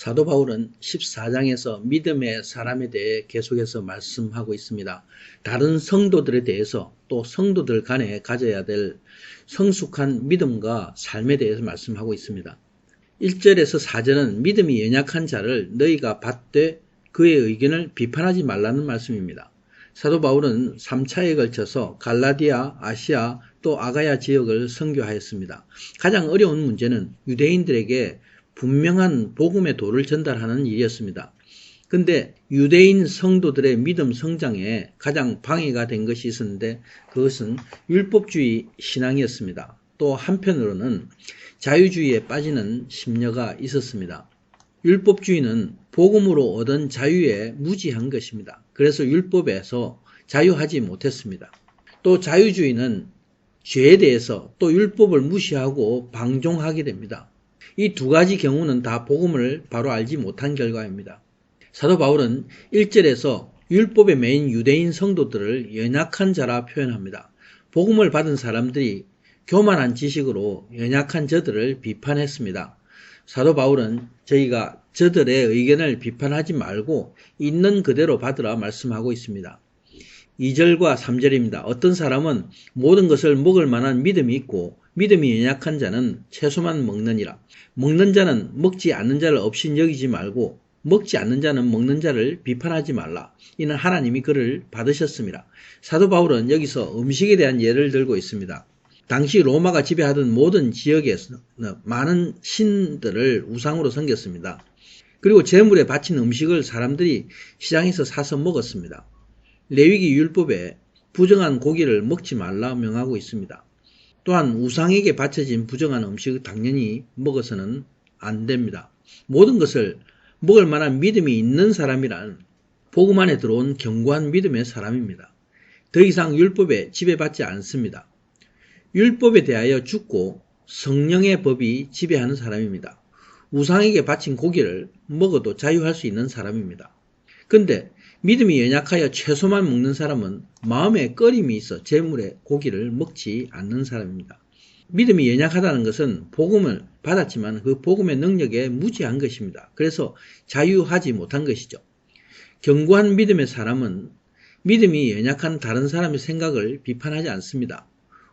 사도 바울은 14장에서 믿음의 사람에 대해 계속해서 말씀하고 있습니다. 다른 성도들에 대해서 또 성도들 간에 가져야 될 성숙한 믿음과 삶에 대해서 말씀하고 있습니다. 1절에서 4절은 믿음이 연약한 자를 너희가 받되 그의 의견을 비판하지 말라는 말씀입니다. 사도 바울은 3차에 걸쳐서 갈라디아, 아시아, 또 아가야 지역을 선교하였습니다. 가장 어려운 문제는 유대인들에게 분명한 복음의 도를 전달하는 일이었습니다. 근데 유대인 성도들의 믿음 성장에 가장 방해가 된 것이 있었는데 그것은 율법주의 신앙이었습니다. 또 한편으로는 자유주의에 빠지는 심려가 있었습니다. 율법주의는 복음으로 얻은 자유에 무지한 것입니다. 그래서 율법에서 자유하지 못했습니다. 또 자유주의는 죄에 대해서 또 율법을 무시하고 방종하게 됩니다. 이 두 가지 경우는 다 복음을 바로 알지 못한 결과입니다. 사도 바울은 1절에서 율법에 매인 유대인 성도들을 연약한 자라 표현합니다. 복음을 받은 사람들이 교만한 지식으로 연약한 저들을 비판했습니다. 사도 바울은 저희가 저들의 의견을 비판하지 말고 있는 그대로 받으라 말씀하고 있습니다. 2절과 3절입니다. 어떤 사람은 모든 것을 먹을 만한 믿음이 있고 믿음이 연약한 자는 채소만 먹느니라. 먹는 자는 먹지 않는 자를 없인 여기지 말고 먹지 않는 자는 먹는 자를 비판하지 말라. 이는 하나님이 그를 받으셨습니다. 사도 바울은 여기서 음식에 대한 예를 들고 있습니다. 당시 로마가 지배하던 모든 지역에서 많은 신들을 우상으로 섬겼습니다. 그리고 제물에 바친 음식을 사람들이 시장에서 사서 먹었습니다. 레위기 율법에 부정한 고기를 먹지 말라 명하고 있습니다. 또한 우상에게 바쳐진 부정한 음식을 당연히 먹어서는 안 됩니다. 모든 것을 먹을 만한 믿음이 있는 사람이란 복음 안에 들어온 견고한 믿음의 사람입니다. 더 이상 율법에 지배받지 않습니다. 율법에 대하여 죽고 성령의 법이 지배하는 사람입니다. 우상에게 바친 고기를 먹어도 자유할 수 있는 사람입니다. 근데 믿음이 연약하여 채소만 먹는 사람은 마음에 꺼림이 있어 제물의 고기를 먹지 않는 사람입니다. 믿음이 연약하다는 것은 복음을 받았지만 그 복음의 능력에 무지한 것입니다. 그래서 자유하지 못한 것이죠. 견고한 믿음의 사람은 믿음이 연약한 다른 사람의 생각을 비판하지 않습니다.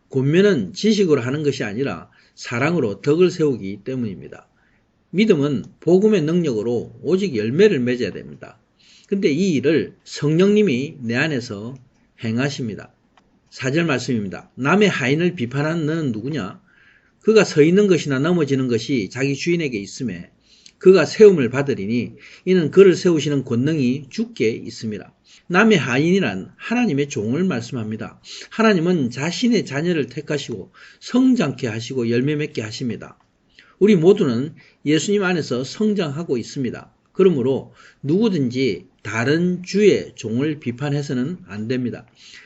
권면은 지식으로 하는 것이 아니라 사랑으로 덕을 세우기 때문입니다. 믿음은 복음의 능력으로 오직 열매를 맺어야 됩니다. 근데 이 일을 성령님이 내 안에서 행하십니다. 4절 말씀입니다. 남의 하인을 비판하는 너는 누구냐? 그가 서 있는 것이나 넘어지는 것이 자기 주인에게 있음에 그가 세움을 받으리니 이는 그를 세우시는 권능이 주께 있습니다. 남의 하인이란 하나님의 종을 말씀합니다. 하나님은 자신의 자녀를 택하시고 성장케 하시고 열매 맺게 하십니다. 우리 모두는 예수님 안에서 성장하고 있습니다. 그러므로 누구든지 다른 주의 종을 비판해서는 안 됩니다.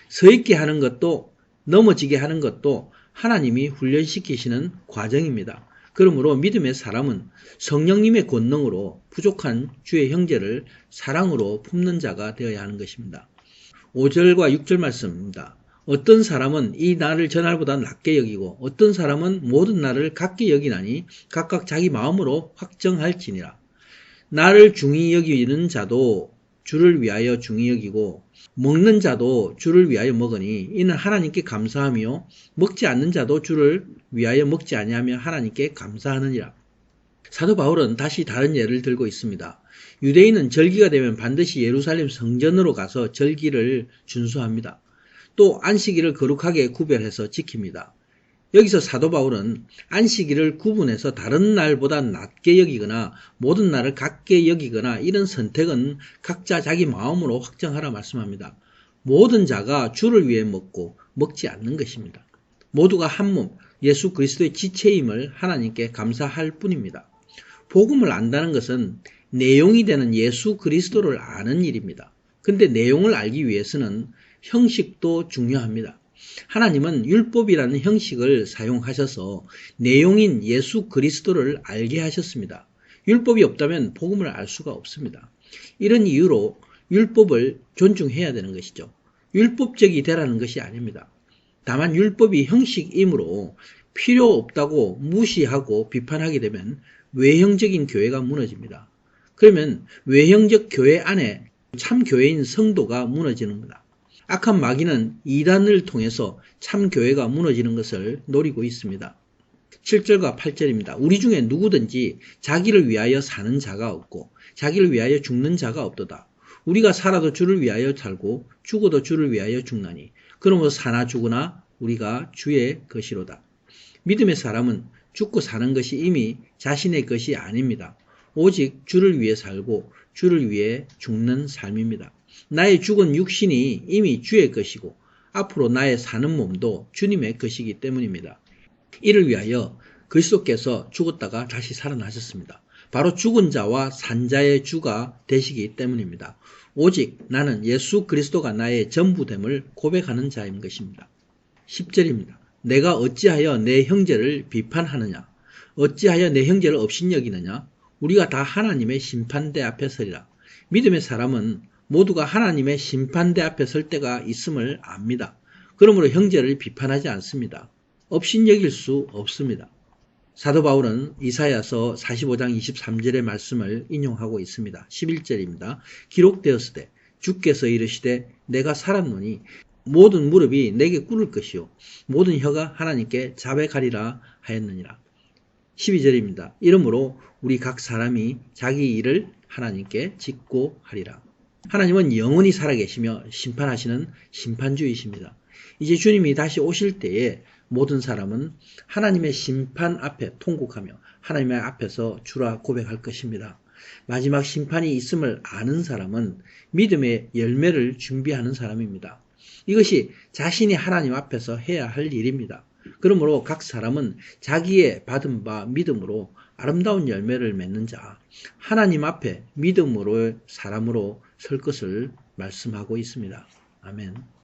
서 있게 하는 것도 넘어지게 하는 것도 하나님이 훈련시키시는 과정입니다. 그러므로 믿음의 사람은 성령님의 권능으로 부족한 주의 형제를 사랑으로 품는 자가 되어야 하는 것입니다. 5절과 6절 말씀입니다. 어떤 사람은 이 날을 저날보다 낮게 여기고 어떤 사람은 모든 날을 같게 여기나니 각각 자기 마음으로 확정할지니라. 나를 중히 여기는 자도 주를 위하여 중히 여기고 먹는 자도 주를 위하여 먹으니 이는 하나님께 감사하며 먹지 않는 자도 주를 위하여 먹지 아니하며 하나님께 감사하느니라. 사도 바울은 다시 다른 예를 들고 있습니다. 유대인은 절기가 되면 반드시 예루살렘 성전으로 가서 절기를 준수합니다. 또 안식일을 거룩하게 구별해서 지킵니다. 여기서 사도 바울은 안식일을 구분해서 다른 날보다 낮게 여기거나 모든 날을 같게 여기거나 이런 선택은 각자 자기 마음으로 확정하라 말씀합니다. 모든 자가 주를 위해 먹고 먹지 않는 것입니다. 모두가 한 몸, 예수 그리스도의 지체임을 하나님께 감사할 뿐입니다. 복음을 안다는 것은 내용이 되는 예수 그리스도를 아는 일입니다. 근데 내용을 알기 위해서는 형식도 중요합니다. 하나님은 율법이라는 형식을 사용하셔서 내용인 예수 그리스도를 알게 하셨습니다. 율법이 없다면 복음을 알 수가 없습니다. 이런 이유로 율법을 존중해야 되는 것이죠. 율법적이 되라는 것이 아닙니다. 다만 율법이 형식이므로 필요 없다고 무시하고 비판하게 되면 외형적인 교회가 무너집니다. 그러면 외형적 교회 안에 참 교회인 성도가 무너지는 거다. 악한 마귀는 이단을 통해서 참 교회가 무너지는 것을 노리고 있습니다. 7절과 8절입니다. 우리 중에 누구든지 자기를 위하여 사는 자가 없고 자기를 위하여 죽는 자가 없도다. 우리가 살아도 주를 위하여 살고 죽어도 주를 위하여 죽나니 그러므로 사나 죽으나 우리가 주의 것이로다. 믿음의 사람은 죽고 사는 것이 이미 자신의 것이 아닙니다. 오직 주를 위해 살고 주를 위해 죽는 삶입니다. 나의 죽은 육신이 이미 주의 것이고 앞으로 나의 사는 몸도 주님의 것이기 때문입니다. 이를 위하여 그리스도께서 죽었다가 다시 살아나셨습니다. 바로 죽은 자와 산 자의 주가 되시기 때문입니다. 오직 나는 예수 그리스도가 나의 전부됨을 고백하는 자인 것입니다. 10절입니다. 내가 어찌하여 내 형제를 비판하느냐? 어찌하여 내 형제를 업신여기느냐? 우리가 다 하나님의 심판대 앞에 서리라. 믿음의 사람은 모두가 하나님의 심판대 앞에 설 때가 있음을 압니다. 그러므로 형제를 비판하지 않습니다. 업신여길 수 없습니다. 사도 바울은 이사야서 45장 23절의 말씀을 인용하고 있습니다. 11절입니다. 기록되었으되 주께서 이르시되 내가 살았노니 모든 무릎이 내게 꿇을 것이요 모든 혀가 하나님께 자백하리라 하였느니라. 12절입니다. 이러므로 우리 각 사람이 자기 일을 하나님께 짓고 하리라. 하나님은 영원히 살아계시며 심판하시는 심판주이십니다. 이제 주님이 다시 오실 때에 모든 사람은 하나님의 심판 앞에 통곡하며 하나님의 앞에서 주라 고백할 것입니다. 마지막 심판이 있음을 아는 사람은 믿음의 열매를 준비하는 사람입니다. 이것이 자신이 하나님 앞에서 해야 할 일입니다. 그러므로 각 사람은 자기의 받은 바 믿음으로 아름다운 열매를 맺는 자, 하나님 앞에 믿음으로 사람으로 설 것을 말씀하고 있습니다. 아멘.